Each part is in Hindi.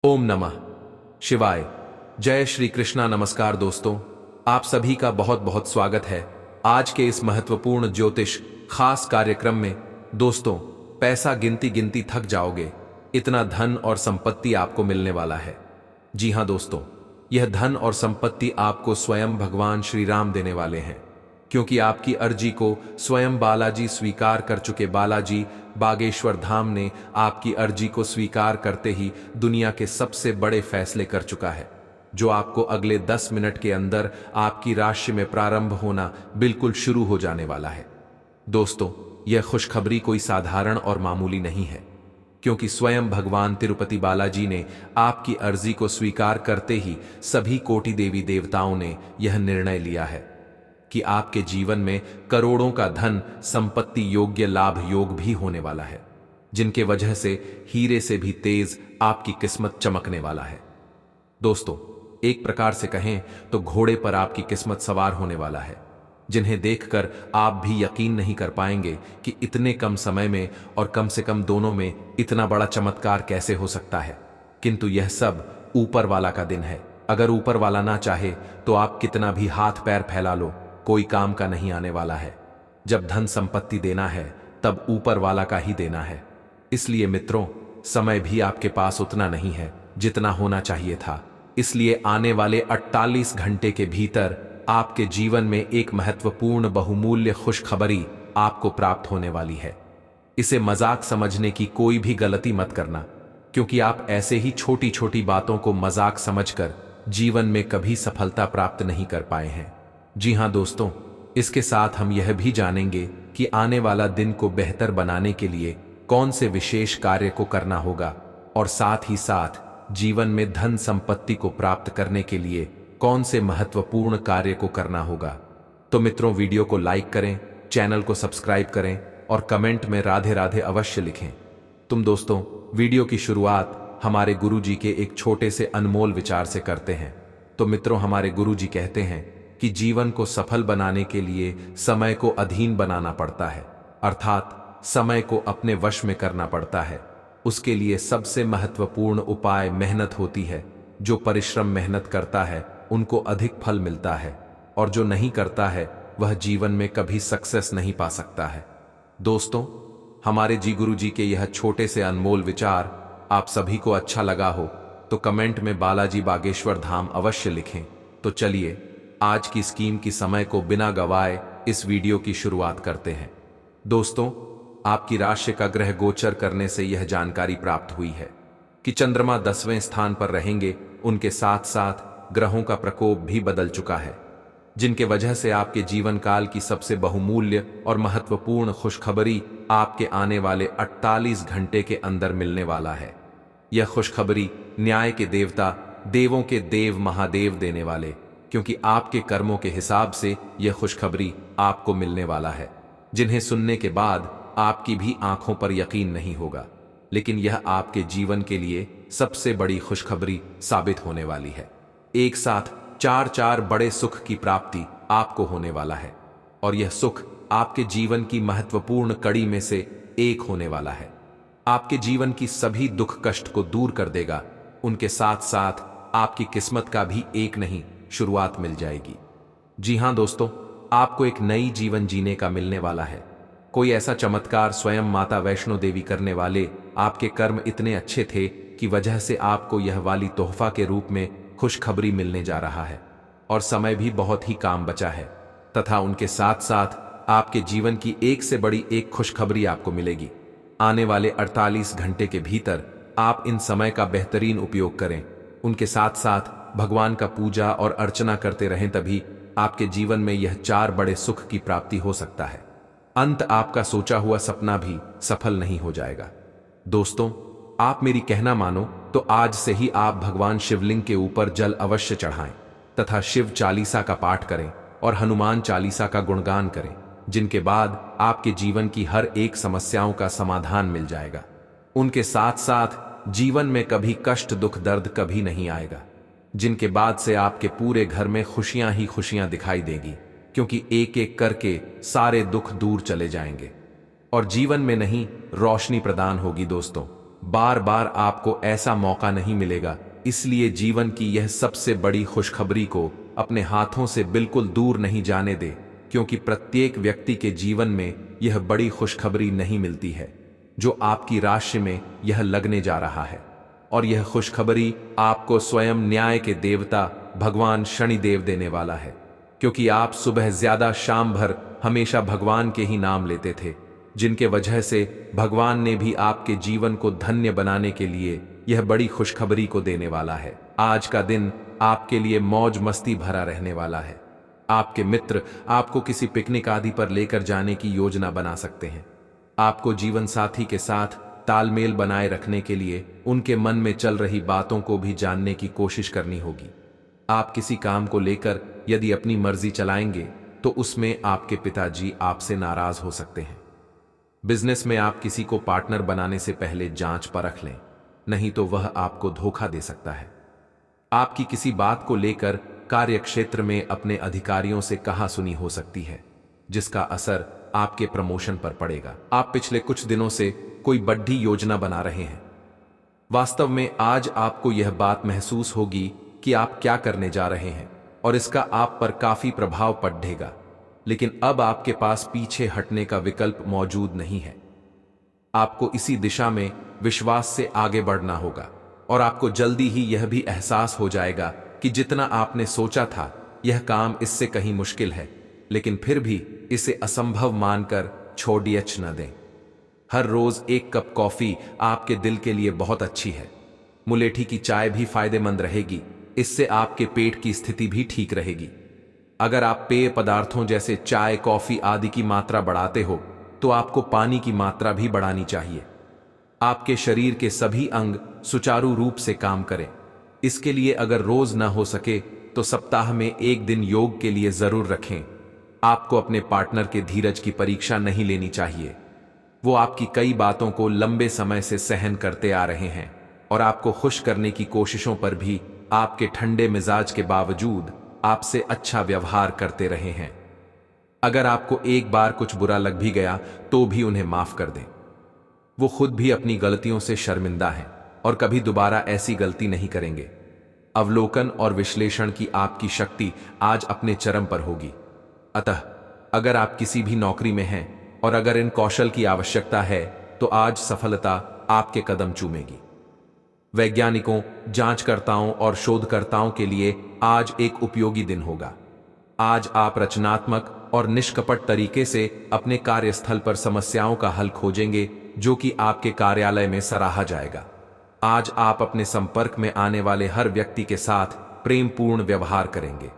ओम नमः शिवाय। जय श्री कृष्णा। नमस्कार दोस्तों, आप सभी का बहुत बहुत स्वागत है आज के इस महत्वपूर्ण ज्योतिष खास कार्यक्रम में। दोस्तों, पैसा गिनती गिनती थक जाओगे, इतना धन और संपत्ति आपको मिलने वाला है। जी हां दोस्तों, यह धन और संपत्ति आपको स्वयं भगवान श्री राम देने वाले हैं, क्योंकि आपकी अर्जी को स्वयं बालाजी स्वीकार कर चुके। बालाजी बागेश्वर धाम ने आपकी अर्जी को स्वीकार करते ही दुनिया के सबसे बड़े फैसले कर चुका है, जो आपको अगले 10 मिनट के अंदर आपकी राशि में प्रारंभ होना बिल्कुल शुरू हो जाने वाला है। दोस्तों, यह खुशखबरी कोई साधारण और मामूली नहीं है, क्योंकि स्वयं भगवान तिरुपति बालाजी ने आपकी अर्जी को स्वीकार करते ही सभी कोटि देवी देवताओं ने यह निर्णय लिया है कि आपके जीवन में करोड़ों का धन संपत्ति योग्य लाभ योग भी होने वाला है, जिनके वजह से हीरे से भी तेज आपकी किस्मत चमकने वाला है। दोस्तों, एक प्रकार से कहें तो घोड़े पर आपकी किस्मत सवार होने वाला है, जिन्हें देखकर आप भी यकीन नहीं कर पाएंगे कि इतने कम समय में और कम से कम दोनों में इतना बड़ा चमत्कार कैसे हो सकता है। किंतु यह सब ऊपर वाला का दिन है। अगर ऊपर वाला ना चाहे तो आप कितना भी हाथ पैर फैला लो, कोई काम का नहीं आने वाला है। जब धन संपत्ति देना है तब ऊपर वाला का ही देना है। इसलिए मित्रों, समय भी आपके पास उतना नहीं है जितना होना चाहिए था। इसलिए आने वाले 48 घंटे के भीतर आपके जीवन में एक महत्वपूर्ण बहुमूल्य खुशखबरी आपको प्राप्त होने वाली है। इसे मजाक समझने की कोई भी गलती मत करना, क्योंकि आप ऐसे ही छोटी छोटी बातों को मजाक समझकर जीवन में कभी सफलता प्राप्त नहीं कर पाए हैं। जी हां दोस्तों, इसके साथ हम यह भी जानेंगे कि आने वाला दिन को बेहतर बनाने के लिए कौन से विशेष कार्य को करना होगा, और साथ ही साथ जीवन में धन संपत्ति को प्राप्त करने के लिए कौन से महत्वपूर्ण कार्य को करना होगा। तो मित्रों, वीडियो को लाइक करें, चैनल को सब्सक्राइब करें और कमेंट में राधे राधे अवश्य लिखें। तुम दोस्तों, वीडियो की शुरुआत हमारे गुरुजी के एक छोटे से अनमोल विचार से करते हैं। तो मित्रों, हमारे गुरुजी कहते हैं कि जीवन को सफल बनाने के लिए समय को अधीन बनाना पड़ता है, अर्थात समय को अपने वश में करना पड़ता है। उसके लिए सबसे महत्वपूर्ण उपाय मेहनत होती है। जो परिश्रम मेहनत करता है उनको अधिक फल मिलता है, और जो नहीं करता है वह जीवन में कभी सक्सेस नहीं पा सकता है। दोस्तों, हमारे जी गुरु जी के यह छोटे से अनमोल विचार आप सभी को अच्छा लगा हो तो कमेंट में बालाजी बागेश्वर धाम अवश्य लिखें। तो चलिए आज की स्कीम की समय को बिना गवाए इस वीडियो की शुरुआत करते हैं। दोस्तों, आपकी राशि का ग्रह गोचर करने से यह जानकारी प्राप्त हुई है कि चंद्रमा 10वें स्थान पर रहेंगे। उनके साथ साथ ग्रहों का प्रकोप भी बदल चुका है, जिनके वजह से आपके जीवन काल की सबसे बहुमूल्य और महत्वपूर्ण खुशखबरी आपके आने वाले 48 घंटे के अंदर मिलने वाला है। यह खुशखबरी न्याय के देवता, देवों के देव महादेव देने वाले, क्योंकि आपके कर्मों के हिसाब से यह खुशखबरी आपको मिलने वाला है, जिन्हें सुनने के बाद आपकी भी आंखों पर यकीन नहीं होगा। लेकिन यह आपके जीवन के लिए सबसे बड़ी खुशखबरी साबित होने वाली है। एक साथ चार बड़े सुख की प्राप्ति आपको होने वाला है, और यह सुख आपके जीवन की महत्वपूर्ण कड़ी में से एक होने वाला है। आपके जीवन की सभी दुख कष्ट को दूर कर देगा। उनके साथ साथ आपकी किस्मत का भी एक नहीं शुरुआत मिल जाएगी। जी हां दोस्तों, आपको एक नई जीवन जीने का मिलने वाला है। कोई ऐसा चमत्कार स्वयं माता वैष्णो देवी करने वाले आपके कर्म इतने अच्छे थे कि वजह से आपको यह वाली तोहफा के रूप में खुशखबरी मिलने जा रहा है, और समय भी बहुत ही काम बचा है। तथा उनके साथ साथ आपके जीवन की एक से बड़ी एक खुशखबरी आपको मिलेगी। आने वाले 48 घंटे के भीतर आप इन समय का बेहतरीन उपयोग करें। उनके साथ साथ भगवान का पूजा और अर्चना करते रहें, तभी आपके जीवन में यह 4 बड़े सुख की प्राप्ति हो सकता है। अंत आपका सोचा हुआ सपना भी सफल नहीं हो जाएगा। दोस्तों, आप मेरी कहना मानो तो आज से ही आप भगवान शिवलिंग के ऊपर जल अवश्य चढ़ाएं, तथा शिव चालीसा का पाठ करें और हनुमान चालीसा का गुणगान करें, जिनके बाद आपके जीवन की हर एक समस्याओं का समाधान मिल जाएगा। उनके साथ साथ जीवन में कभी कष्ट दुख दर्द कभी नहीं आएगा, जिनके बाद से आपके पूरे घर में खुशियां ही खुशियां दिखाई देगी, क्योंकि एक एक करके सारे दुख दूर चले जाएंगे और जीवन में नहीं रोशनी प्रदान होगी। दोस्तों, बार बार आपको ऐसा मौका नहीं मिलेगा, इसलिए जीवन की यह सबसे बड़ी खुशखबरी को अपने हाथों से बिल्कुल दूर नहीं जाने दे, क्योंकि प्रत्येक व्यक्ति के जीवन में यह बड़ी खुशखबरी नहीं मिलती है जो आपकी राशि में यह लगने जा रहा है। और यह खुशखबरी आपको स्वयं न्याय के देवता भगवान शनिदेव देने वाला है, क्योंकि आप सुबह ज्यादा शाम भर हमेशा भगवान के ही नाम लेते थे, जिनके वजह से भगवान ने भी आपके जीवन को धन्य बनाने के लिए यह बड़ी खुशखबरी को देने वाला है। आज का दिन आपके लिए मौज मस्ती भरा रहने वाला है। आपके मित्र आपको किसी पिकनिक आदि पर लेकर जाने की योजना बना सकते हैं। आपको जीवन साथी के साथ तालमेल बनाए रखने के लिए उनके मन में चल रही बातों को भी जानने की कोशिश करनी होगी। आप किसी काम को लेकर यदि अपनी मर्जी चलाएंगे तो उसमें आपके पिताजी आपसे नाराज हो सकते हैं। बिजनेस में आप किसी को पार्टनर बनाने से पहले जांच परख लें, नहीं तो वह आपको धोखा दे सकता है। आपकी किसी बात को लेकर कार्यक्षेत्र में अपने अधिकारियों से कहासुनी हो सकती है, जिसका असर आपके प्रमोशन पर पड़ेगा। आप पिछले कुछ दिनों से कोई बड़ी योजना बना रहे हैं। वास्तव में आज आपको यह बात महसूस होगी कि आप क्या करने जा रहे हैं और इसका आप पर काफी प्रभाव पड़ेगा, लेकिन अब आपके पास पीछे हटने का विकल्प मौजूद नहीं है। आपको इसी दिशा में विश्वास से आगे बढ़ना होगा और आपको जल्दी ही यह भी एहसास हो जाएगा कि जितना आपने सोचा था यह काम इससे कहीं मुश्किल है, लेकिन फिर भी इसे असंभव मानकर छोड़िए न दें। हर रोज एक कप कॉफी आपके दिल के लिए बहुत अच्छी है। मुलेठी की चाय भी फायदेमंद रहेगी, इससे आपके पेट की स्थिति भी ठीक रहेगी। अगर आप पेय पदार्थों जैसे चाय, कॉफी आदि की मात्रा बढ़ाते हो तो आपको पानी की मात्रा भी बढ़ानी चाहिए। आपके शरीर के सभी अंग सुचारू रूप से काम करें। इसके लिए अगर रोज ना हो सके तो सप्ताह में एक दिन योग के लिए जरूर रखें। आपको अपने पार्टनर के धीरज की परीक्षा नहीं लेनी चाहिए। वो आपकी कई बातों को लंबे समय से सहन करते आ रहे हैं और आपको खुश करने की कोशिशों पर भी आपके ठंडे मिजाज के बावजूद आपसे अच्छा व्यवहार करते रहे हैं। अगर आपको एक बार कुछ बुरा लग भी गया तो भी उन्हें माफ कर दें। वो खुद भी अपनी गलतियों से शर्मिंदा हैं और कभी दोबारा ऐसी गलती नहीं करेंगे। अवलोकन और विश्लेषण की आपकी शक्ति आज अपने चरम पर होगी। अतः अगर आप किसी भी नौकरी में हैं और अगर इन कौशल की आवश्यकता है तो आज सफलता आपके कदम चूमेगी। वैज्ञानिकों, जांचकर्ताओं और शोधकर्ताओं के लिए आज एक उपयोगी दिन होगा। आज आप रचनात्मक और निष्कपट तरीके से अपने कार्यस्थल पर समस्याओं का हल खोजेंगे, जो कि आपके कार्यालय में सराहा जाएगा। आज आप अपने संपर्क में आने वाले हर व्यक्ति के साथ प्रेमपूर्ण व्यवहार करेंगे।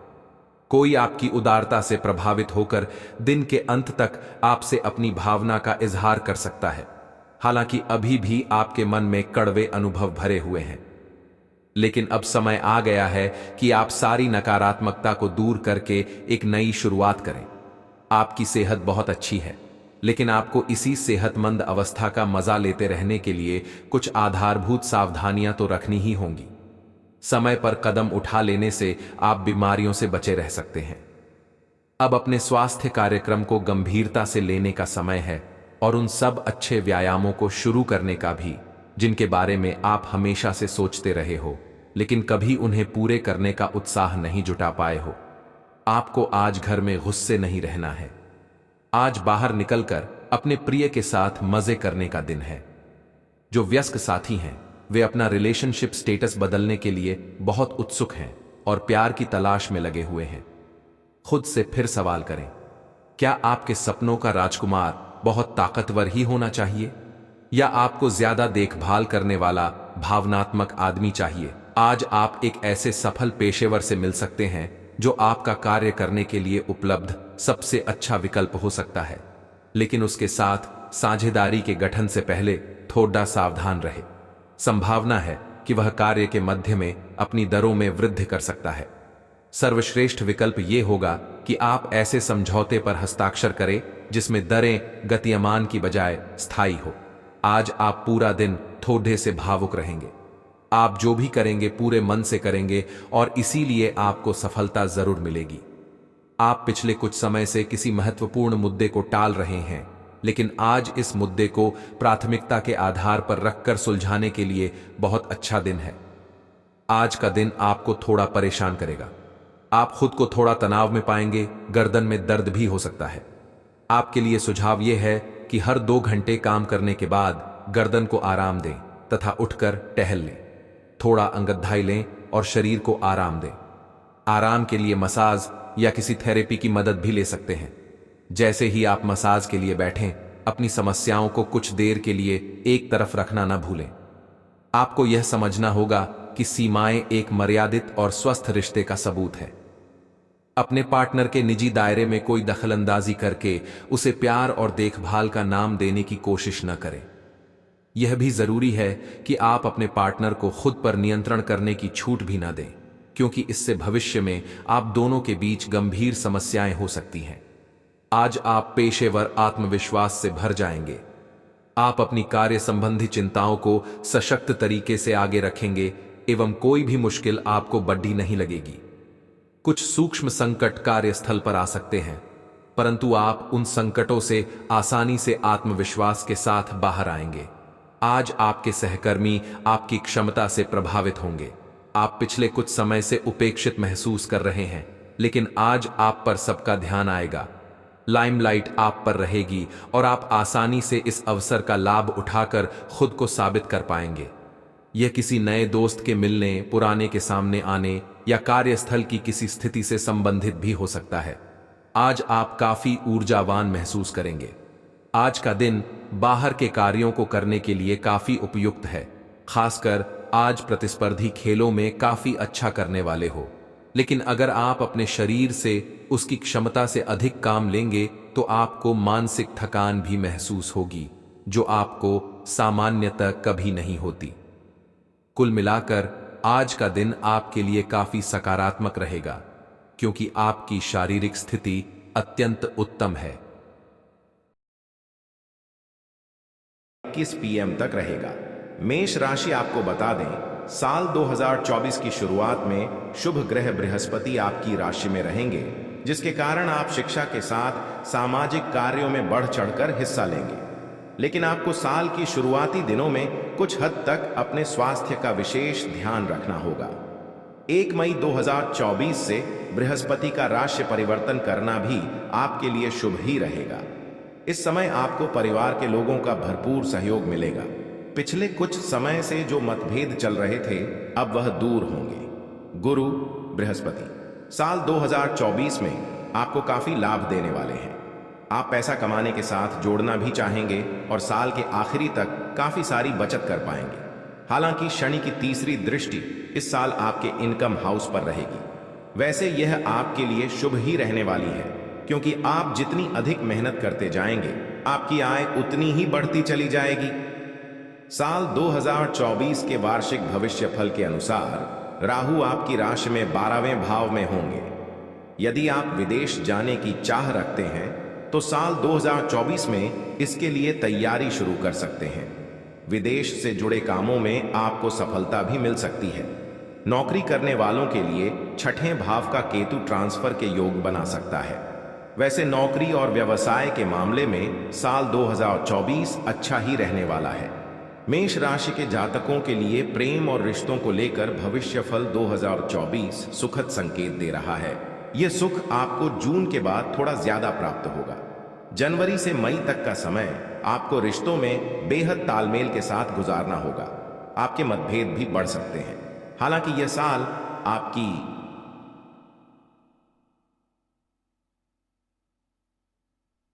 कोई आपकी उदारता से प्रभावित होकर दिन के अंत तक आपसे अपनी भावना का इजहार कर सकता है। हालांकि अभी भी आपके मन में कड़वे अनुभव भरे हुए हैं, लेकिन अब समय आ गया है कि आप सारी नकारात्मकता को दूर करके एक नई शुरुआत करें। आपकी सेहत बहुत अच्छी है, लेकिन आपको इसी सेहतमंद अवस्था का मजा लेते रहने के लिए कुछ आधारभूत सावधानियां तो रखनी ही होंगी। समय पर कदम उठा लेने से आप बीमारियों से बचे रह सकते हैं। अब अपने स्वास्थ्य कार्यक्रम को गंभीरता से लेने का समय है और उन सब अच्छे व्यायामों को शुरू करने का भी जिनके बारे में आप हमेशा से सोचते रहे हो, लेकिन कभी उन्हें पूरे करने का उत्साह नहीं जुटा पाए हो। आपको आज घर में गुस्से नहीं रहना है। आज बाहर निकलकर अपने प्रिय के साथ मजे करने का दिन है। जो वयस्क साथी हैं वे अपना रिलेशनशिप स्टेटस बदलने के लिए बहुत उत्सुक हैं और प्यार की तलाश में लगे हुए हैं। खुद से फिर सवाल करें, क्या आपके सपनों का राजकुमार बहुत ताकतवर ही होना चाहिए या आपको ज्यादा देखभाल करने वाला भावनात्मक आदमी चाहिए? आज आप एक ऐसे सफल पेशेवर से मिल सकते हैं जो आपका कार्य करने के लिए उपलब्ध सबसे अच्छा विकल्प हो सकता है, लेकिन उसके साथ साझेदारी के गठन से पहले थोड़ा सावधान रहे। संभावना है कि वह कार्य के मध्य में अपनी दरों में वृद्धि कर सकता है। सर्वश्रेष्ठ विकल्प यह होगा कि आप ऐसे समझौते पर हस्ताक्षर करें जिसमें दरें गतिमान की बजाय स्थायी हो। आज आप पूरा दिन थोड़े से भावुक रहेंगे। आप जो भी करेंगे पूरे मन से करेंगे और इसीलिए आपको सफलता जरूर मिलेगी। आप पिछले कुछ समय से किसी महत्वपूर्ण मुद्दे को टाल रहे हैं लेकिन आज इस मुद्दे को प्राथमिकता के आधार पर रखकर सुलझाने के लिए बहुत अच्छा दिन है। आज का दिन आपको थोड़ा परेशान करेगा। आप खुद को थोड़ा तनाव में पाएंगे, गर्दन में दर्द भी हो सकता है। आपके लिए सुझाव यह है कि हर 2 घंटे काम करने के बाद गर्दन को आराम दें तथा उठकर टहल लें। थोड़ा अंगड़ाई लें और शरीर को आराम दें। आराम के लिए मसाज या किसी थेरेपी की मदद भी ले सकते हैं। जैसे ही आप मसाज के लिए बैठें, अपनी समस्याओं को कुछ देर के लिए एक तरफ रखना न भूलें। आपको यह समझना होगा कि सीमाएं एक मर्यादित और स्वस्थ रिश्ते का सबूत है। अपने पार्टनर के निजी दायरे में कोई दखलंदाजी करके उसे प्यार और देखभाल का नाम देने की कोशिश न करें। यह भी जरूरी है कि आप अपने पार्टनर को खुद पर नियंत्रण करने की छूट भी न दें, क्योंकि इससे भविष्य में आप दोनों के बीच गंभीर समस्याएं हो सकती हैं। आज आप पेशेवर आत्मविश्वास से भर जाएंगे। आप अपनी कार्य संबंधी चिंताओं को सशक्त तरीके से आगे रखेंगे एवं कोई भी मुश्किल आपको बड़ी नहीं लगेगी। कुछ सूक्ष्म संकट कार्यस्थल पर आ सकते हैं, परंतु आप उन संकटों से आसानी से आत्मविश्वास के साथ बाहर आएंगे। आज आपके सहकर्मी आपकी क्षमता से प्रभावित होंगे। आप पिछले कुछ समय से उपेक्षित महसूस कर रहे हैं, लेकिन आज आप पर सबका ध्यान आएगा। लाइमलाइट आप पर रहेगी और आप आसानी से इस अवसर का लाभ उठाकर खुद को साबित कर पाएंगे। यह किसी नए दोस्त के मिलने, पुराने के सामने आने या कार्यस्थल की किसी स्थिति से संबंधित भी हो सकता है। आज आप काफी ऊर्जावान महसूस करेंगे। आज का दिन बाहर के कार्यों को करने के लिए काफी उपयुक्त है। खासकर आज प्रतिस्पर्धी खेलों में काफी अच्छा करने वाले हो, लेकिन अगर आप अपने शरीर से उसकी क्षमता से अधिक काम लेंगे तो आपको मानसिक थकान भी महसूस होगी, जो आपको सामान्यतः कभी नहीं होती। कुल मिलाकर आज का दिन आपके लिए काफी सकारात्मक रहेगा, क्योंकि आपकी शारीरिक स्थिति अत्यंत उत्तम है। 21 PM तक रहेगा। मेष राशि आपको बता दें, साल 2024 की शुरुआत में शुभ ग्रह बृहस्पति आपकी राशि में रहेंगे, जिसके कारण आप शिक्षा के साथ सामाजिक कार्यों में बढ़ चढ़कर हिस्सा लेंगे। लेकिन आपको साल की शुरुआती दिनों में कुछ हद तक अपने स्वास्थ्य का विशेष ध्यान रखना होगा। 1 मई 2024 से बृहस्पति का राशि परिवर्तन करना भी आपके लिए शुभ ही रहेगा। इस समय आपको परिवार के लोगों का भरपूर सहयोग मिलेगा। पिछले कुछ समय से जो मतभेद चल रहे थे, अब वह दूर होंगे। गुरु बृहस्पति साल 2024 में आपको काफी लाभ देने वाले हैं। आप पैसा कमाने के साथ जोड़ना भी चाहेंगे और साल के आखिरी तक काफी सारी बचत कर पाएंगे। हालांकि शनि की तीसरी दृष्टि इस साल आपके इनकम हाउस पर रहेगी। वैसे यह आपके लिए शुभ ही रहने वाली है, क्योंकि आप जितनी अधिक मेहनत करते जाएंगे, आपकी आय उतनी ही बढ़ती चली जाएगी। साल 2024 के वार्षिक भविष्यफल के अनुसार राहु आपकी राशि में 12वें भाव में होंगे। यदि आप विदेश जाने की चाह रखते हैं तो साल 2024 में इसके लिए तैयारी शुरू कर सकते हैं। विदेश से जुड़े कामों में आपको सफलता भी मिल सकती है। नौकरी करने वालों के लिए 6ठे भाव का केतु ट्रांसफर के योग बना सकता है। वैसे नौकरी और व्यवसाय के मामले में साल 2024 अच्छा ही रहने वाला है। मेष राशि के जातकों के लिए प्रेम और रिश्तों को लेकर भविष्यफल 2024 सुखद संकेत दे रहा है। यह सुख आपको जून के बाद थोड़ा ज्यादा प्राप्त होगा। जनवरी से मई तक का समय आपको रिश्तों में बेहद तालमेल के साथ गुजारना होगा। आपके मतभेद भी बढ़ सकते हैं। हालांकि यह साल आपकी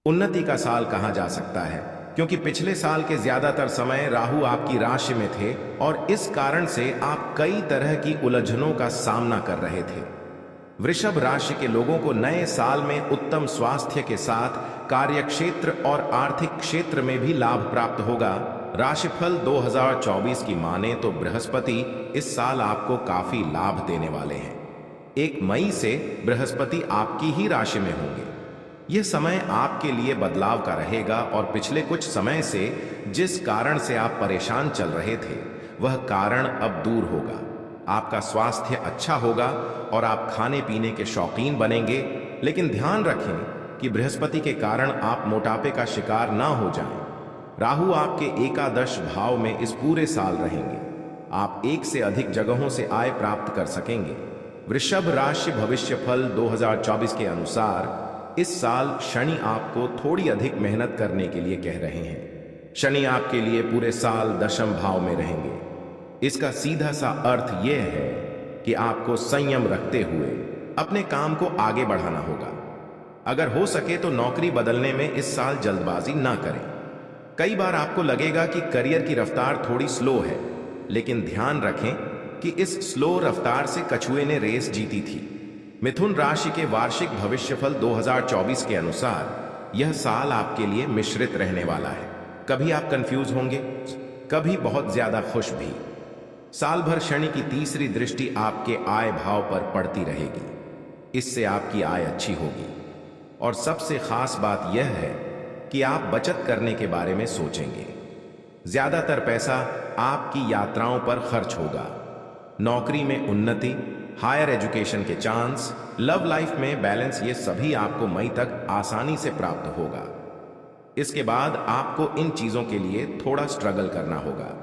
उन्नति का साल कहा जा सकता है, क्योंकि पिछले साल के ज्यादातर समय राहु आपकी राशि में थे और इस कारण से आप कई तरह की उलझनों का सामना कर रहे थे। वृषभ राशि के लोगों को नए साल में उत्तम स्वास्थ्य के साथ कार्यक्षेत्र और आर्थिक क्षेत्र में भी लाभ प्राप्त होगा। राशिफल 2024 की माने तो बृहस्पति इस साल आपको काफी लाभ देने वाले हैं। 1 मई से बृहस्पति आपकी ही राशि में होंगे। यह समय आपके लिए बदलाव का रहेगा और पिछले कुछ समय से जिस कारण से आप परेशान चल रहे थे, वह कारण अब दूर होगा। आपका स्वास्थ्य अच्छा होगा और आप खाने पीने के शौकीन बनेंगे। लेकिन ध्यान रखें कि बृहस्पति के कारण आप मोटापे का शिकार ना हो जाएं। राहु आपके एकादश भाव में इस पूरे साल रहेंगे। आप एक से अधिक जगहों से आय प्राप्त कर सकेंगे। वृषभ राशि भविष्यफल 2024 के अनुसार इस साल शनि आपको थोड़ी अधिक मेहनत करने के लिए कह रहे हैं। शनि आपके लिए पूरे साल दशम भाव में रहेंगे। इसका सीधा सा अर्थ यह है कि आपको संयम रखते हुए अपने काम को आगे बढ़ाना होगा। अगर हो सके तो नौकरी बदलने में इस साल जल्दबाजी ना करें। कई बार आपको लगेगा कि करियर की रफ्तार थोड़ी स्लो है, लेकिन ध्यान रखें कि इस स्लो रफ्तार से कछुए ने रेस जीती थी। मिथुन राशि के वार्षिक भविष्यफल 2024 के अनुसार यह साल आपके लिए मिश्रित रहने वाला है। कभी आप कंफ्यूज होंगे, कभी बहुत ज्यादा खुश भी। साल भर शनि की तीसरी दृष्टि आपके आय भाव पर पड़ती रहेगी। इससे आपकी आय अच्छी होगी और सबसे खास बात यह है कि आप बचत करने के बारे में सोचेंगे। ज्यादातर पैसा आपकी यात्राओं पर खर्च होगा। नौकरी में उन्नति, हायर एजुकेशन के चांस, लव लाइफ में बैलेंस, ये सभी आपको मई तक आसानी से प्राप्त होगा। इसके बाद आपको इन चीजों के लिए थोड़ा स्ट्रगल करना होगा।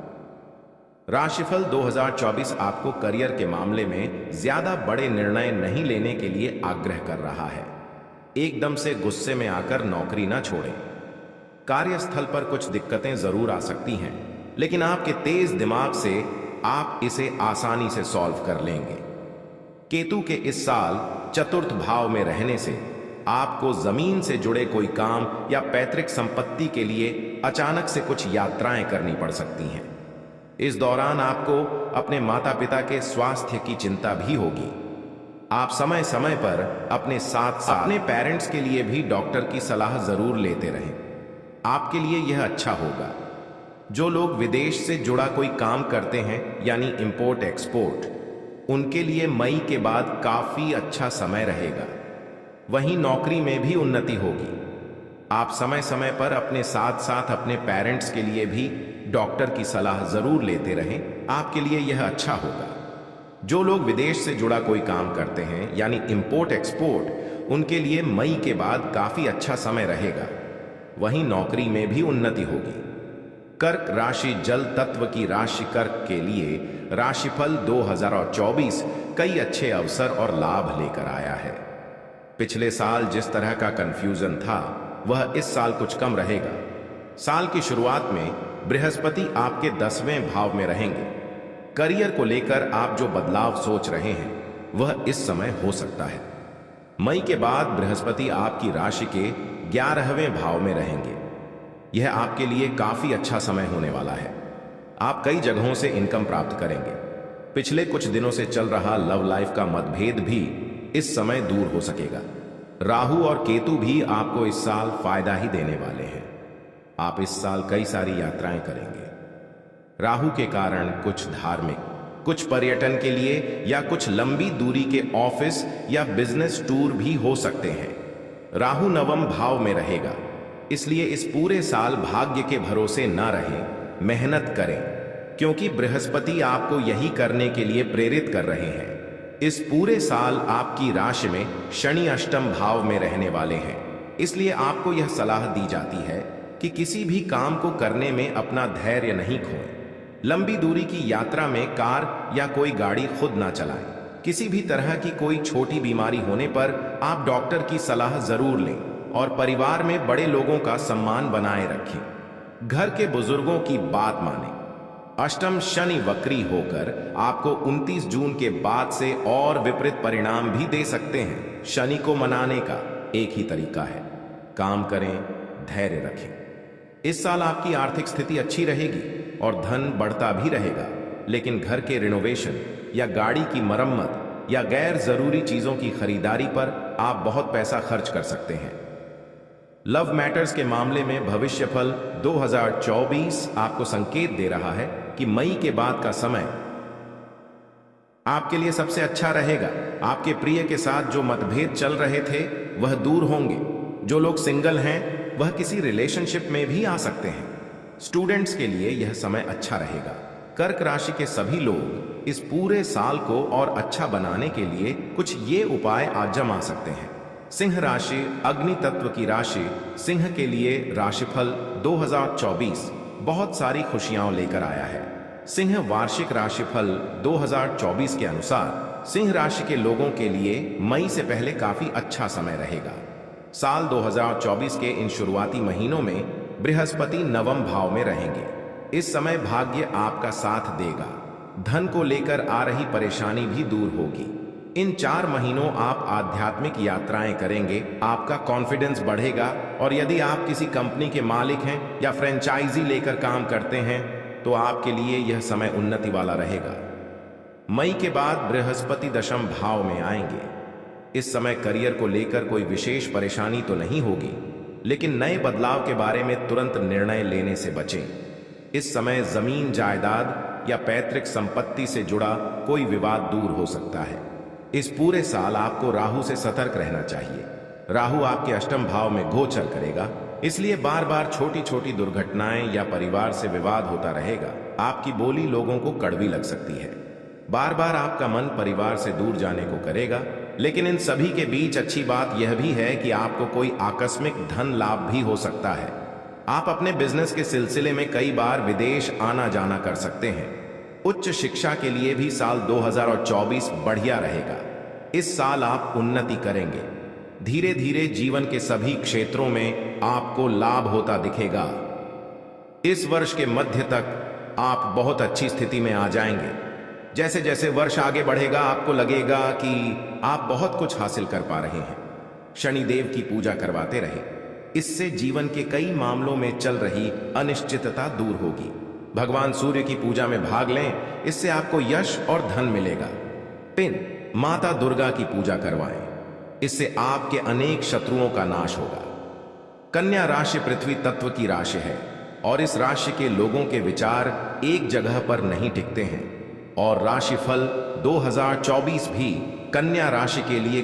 राशिफल 2024 आपको करियर के मामले में ज्यादा बड़े निर्णय नहीं लेने के लिए आग्रह कर रहा है। एकदम से गुस्से में आकर नौकरी ना छोड़ें। कार्यस्थल पर कुछ दिक्कतें जरूर आ सकती हैं, लेकिन आपके तेज दिमाग से आप इसे आसानी से सॉल्व कर लेंगे। केतु के इस साल चतुर्थ भाव में रहने से आपको जमीन से जुड़े कोई काम या पैतृक संपत्ति के लिए अचानक से कुछ यात्राएं करनी पड़ सकती हैं। इस दौरान आपको अपने माता पिता के स्वास्थ्य की चिंता भी होगी। आप समय समय पर अपने साथ अपने पेरेंट्स के लिए भी डॉक्टर की सलाह जरूर लेते रहें। आपके लिए यह अच्छा होगा। जो लोग विदेश से जुड़ा कोई काम करते हैं, यानी इंपोर्ट एक्सपोर्ट, उनके लिए मई के बाद काफी अच्छा समय रहेगा। वहीं नौकरी में भी उन्नति होगी। आप समय समय पर अपने साथ साथ अपने पेरेंट्स के लिए भी डॉक्टर की सलाह जरूर लेते रहें। आपके लिए यह अच्छा होगा। जो लोग विदेश से जुड़ा कोई काम करते हैं, यानी इंपोर्ट एक्सपोर्ट, उनके लिए मई के बाद काफी अच्छा समय रहेगा। वहीं नौकरी में भी उन्नति होगी। कर्क राशि जल तत्व की राशि कर्क के लिए राशिफल 2024 कई अच्छे अवसर और लाभ लेकर आया है। पिछले साल जिस तरह का कंफ्यूजन था, वह इस साल कुछ कम रहेगा। साल की शुरुआत में बृहस्पति आपके 10वें भाव में रहेंगे। करियर को लेकर आप जो बदलाव सोच रहे हैं, वह इस समय हो सकता है। मई के बाद बृहस्पति आपकी राशि के 11वें भाव में रहेंगे। यह आपके लिए काफी अच्छा समय होने वाला है। आप कई जगहों से इनकम प्राप्त करेंगे। पिछले कुछ दिनों से चल रहा लव लाइफ का मतभेद भी इस समय दूर हो सकेगा। राहु और केतु भी आपको इस साल फायदा ही देने वाले हैं। आप इस साल कई सारी यात्राएं करेंगे। राहु के कारण कुछ धार्मिक, कुछ पर्यटन के लिए या कुछ लंबी दूरी के ऑफिस या बिजनेस टूर भी हो सकते हैं। राहु 9वें भाव में रहेगा, इसलिए इस पूरे साल भाग्य के भरोसे ना रहें, मेहनत करें, क्योंकि बृहस्पति आपको यही करने के लिए प्रेरित कर रहे हैं। इस पूरे साल आपकी राशि में शनि अष्टम भाव में रहने वाले हैं, इसलिए आपको यह सलाह दी जाती है कि किसी भी काम को करने में अपना धैर्य नहीं खोएं। लंबी दूरी की यात्रा में कार या कोई गाड़ी खुद ना चलाएं। किसी भी तरह की कोई छोटी बीमारी होने पर आप डॉक्टर की सलाह जरूर लें और परिवार में बड़े लोगों का सम्मान बनाए रखें। घर के बुजुर्गों की बात मानें। अष्टम शनि वक्री होकर आपको 29 जून के बाद से और विपरीत परिणाम भी दे सकते हैं। शनि को मनाने का एक ही तरीका है, काम करें, धैर्य रखें। इस साल आपकी आर्थिक स्थिति अच्छी रहेगी और धन बढ़ता भी रहेगा, लेकिन घर के रिनोवेशन या गाड़ी की मरम्मत या गैर जरूरी चीजों की खरीदारी पर आप बहुत पैसा खर्च कर सकते हैं। लव मैटर्स के मामले में भविष्यफल 2024 आपको संकेत दे रहा है कि मई के बाद का समय आपके लिए सबसे अच्छा रहेगा। आपके प्रिय के साथ जो मतभेद चल रहे थे वह दूर होंगे। जो लोग सिंगल हैं वह किसी रिलेशनशिप में भी आ सकते हैं। स्टूडेंट्स के लिए यह समय अच्छा रहेगा। कर्क राशि के सभी लोग इस पूरे साल को और अच्छा बनाने के लिए कुछ ये उपाय आजमा सकते हैं। सिंह राशि अग्नि तत्व की राशि। सिंह के लिए राशिफल 2024 बहुत सारी खुशियां लेकर आया है। सिंह वार्षिक राशिफल 2024 के अनुसार सिंह राशि के लोगों के लिए मई से पहले काफी अच्छा समय रहेगा। साल 2024 के इन शुरुआती महीनों में बृहस्पति नवम भाव में रहेंगे। इस समय भाग्य आपका साथ देगा। धन को लेकर आ रही परेशानी भी दूर होगी। इन 4 महीनों आप आध्यात्मिक यात्राएं करेंगे, आपका कॉन्फिडेंस बढ़ेगा और यदि आप किसी कंपनी के मालिक हैं या फ्रेंचाइजी लेकर काम करते हैं तो आपके लिए यह समय उन्नति वाला रहेगा। मई के बाद बृहस्पति दशम भाव में आएंगे। इस समय करियर को लेकर कोई विशेष परेशानी तो नहीं होगी, लेकिन नए बदलाव के बारे में तुरंत निर्णय लेने से बचें। इस समय जमीन जायदाद या पैतृक संपत्ति से जुड़ा कोई विवाद दूर हो सकता है। इस पूरे साल आपको राहु से सतर्क रहना चाहिए। राहु आपके अष्टम भाव में गोचर करेगा, इसलिए बार बार छोटी छोटी दुर्घटनाएं या परिवार से विवाद होता रहेगा। आपकी बोली लोगों को कड़वी लग सकती है। बार बार आपका मन परिवार से दूर जाने को करेगा, लेकिन इन सभी के बीच अच्छी बात यह भी है कि आपको कोई आकस्मिक धन लाभ भी हो सकता है। आप अपने बिजनेस के सिलसिले में कई बार विदेश आना जाना कर सकते हैं। उच्च शिक्षा के लिए भी साल 2024 बढ़िया रहेगा। इस साल आप उन्नति करेंगे। धीरे धीरे जीवन के सभी क्षेत्रों में आपको लाभ होता दिखेगा। इस वर्ष के मध्य तक आप बहुत अच्छी स्थिति में आ जाएंगे। जैसे जैसे वर्ष आगे बढ़ेगा आपको लगेगा कि आप बहुत कुछ हासिल कर पा रहे हैं। शनिदेव की पूजा करवाते रहे, इससे जीवन के कई मामलों में चल रही अनिश्चितता दूर होगी। भगवान सूर्य की पूजा में भाग लें, इससे आपको यश और धन मिलेगा। पिन माता दुर्गा की पूजा करवाएं, इससे आपके अनेक शत्रुओं का नाश होगा। कन्या राशि पृथ्वी तत्व की राशि है और इस राशि के लोगों के विचार एक जगह पर नहीं टिकते हैं और राशिफल 2024 भी कन्या राशि के लिए